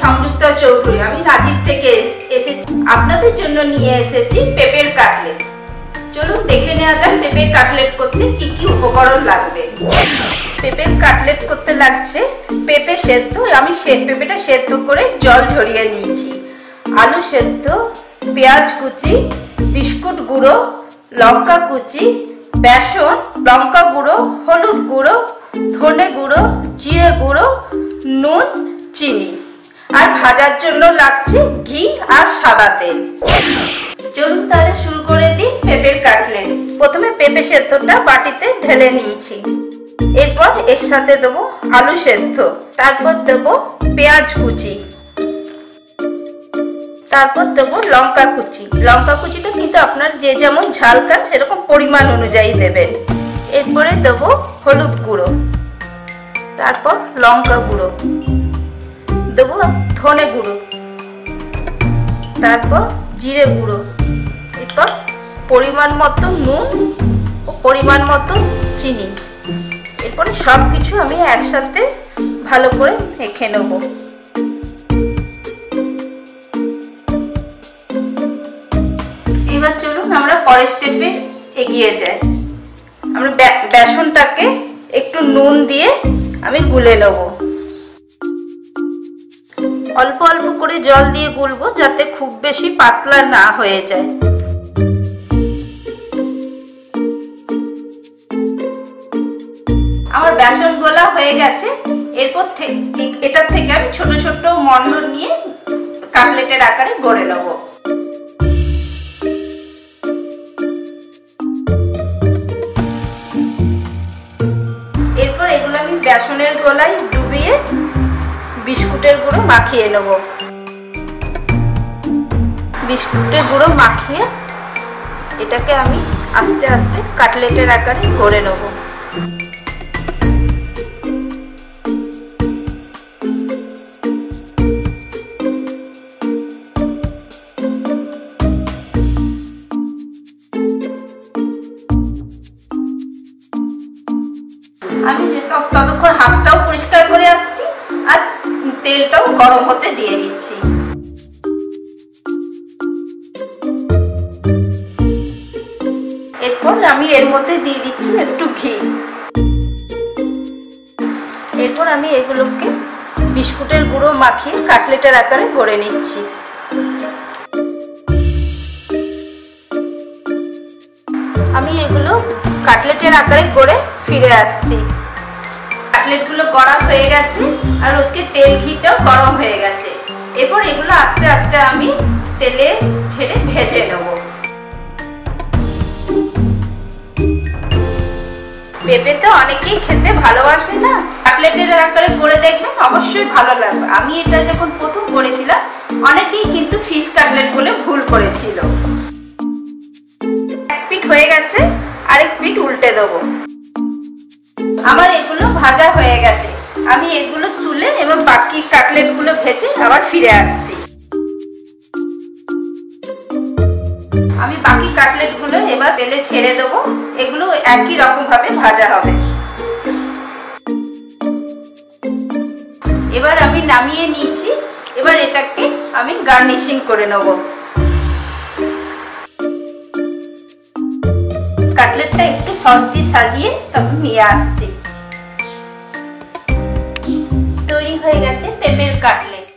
সংযুক্তা চৌধুরী। আমি রাঁচির থেকে এসেছি, আপনাদের জন্য নিয়ে এসেছি পেঁপের কাটলেট। চলুন দেখে নেওয়া যাক পেঁপের কাটলেট করতে কি কি উপকরণ লাগবে। পেঁপের কাটলেট করতে লাগছে পেঁপে সেদ্ধ। আমি পেঁপেটা সেদ্ধ করে জল ঝরিয়ে নিয়েছি। আলু সেদ্ধ, পেঁয়াজ কুচি, বিস্কুট গুঁড়ো, লঙ্কা কুচি, বেসন, লঙ্কা গুঁড়ো, হলুদ গুঁড়ো, ধনে গুঁড়ো, জিরে গুঁড়ো, নুন, চিনি। আর ভাজার জন্য লাগছে ঘি আর সাদা তেল। চলুন তাহলে শুরু করে দিই পেঁপের কাটলেট। প্রথমে পেঁপে সেদ্ধটা বাটিতে ঢেলে নিয়েছি। এরপর এর সাথে দেবো আলু সেদ্ধ, তারপর দেবো পেঁয়াজ কুচি, তারপর দেবো লঙ্কা কুচি। লঙ্কা কুচিটা কিন্তু আপনার যে যেমন ঝাল খান সেরকম পরিমাণ অনুযায়ী দেবেন। এরপরে দেবো হলুদ গুঁড়ো, তারপর লঙ্কা গুঁড়ো, দেবো ধনে গুঁড়ো, তারপর জিরে গুঁড়ো, এরপর পরিমাণ মতো নুন ও পরিমাণ মতো চিনি। এরপরে সব কিছু আমি একসাথে ভালো করে মেখে নেব। এবার চলুন আমরা পরের স্টেপে এগিয়ে যাই। আমরা বেসনটাকে একটু নুন দিয়ে আমি গুলে নেব। অল্প অল্প করে জল দিয়ে গুলবো যাতে খুব বেশি পাতলা না হয়ে যায়। আমার বেসন গোলা হয়ে গেছে। এরপর এটা থেকে আমি ছোট ছোট মন্ড নিয়ে কাটলেটের আকারে গড়ে নেব। এরপর এগুলো আমি বেসনের গোলায় ডুবিয়ে বিস্কুটের গুঁড়ো মাখিয়ে নেব। বিস্কুটের গুঁড়ো মাখিয়ে এটাকে আমি আস্তে আস্তে কাটলেটের আকারে গড়ে নেব। আমি ততক্ষণ হাতটাও পরিষ্কার করে আসছি আর তেলটাও গরম হতে দিয়ে দিচ্ছি। এরপর আমি এর মধ্যে দিয়ে দিচ্ছি একটু ঘি। এরপর আমি এগুলোকে বিস্কুটের গুঁড়ো মাখিয়ে কাটলেটের আকারে গড়ে নিচ্ছি। আমি এগুলো কাটলেটের আকারে গড়ে ফিরে আসছি। কাটলেটগুলো গড়া হয়ে গেছে আর ওদিকে তেল ঘিটাও গরম হয়ে গেছে। এরপর এগুলো আস্তে আস্তে আমি তেলে ছেড়ে ভেজে নেব। পেঁপে তো অনেকেই খেতে ভালোবাসে না, কাটলেটের আকারে করে দেখবেন অবশ্যই ভালো লাগবে। আমি এটা যখন প্রথম করেছিলাম অনেকেই কিন্তু ফিশ কাটলেট বলে ভুল করেছিল। এক পিঠ হয়ে গেছে, আরেক পিঠ উল্টে দেবো। আমার এগুলো ভাজা হয়ে গেছে। আমি এগুলো তুলে এবং বাকি কাটলেট গুলো ভেজে আবার ফিরে আসছি। আমি বাকি কাটলেট গুলো এবার তেলে ছেড়ে দেবো। এগুলো একই রকম ভাবে ভাজা হবে। এবার আমি নামিয়ে নিয়েছি। এবার এটাকে আমি গার্নিশিং করে নেব। কাটলেটটা একটু সস দিয়ে সাজিয়ে তখন নিয়ে আসছি। তৈরি হয়ে গেছে পেঁপের কাটলেট।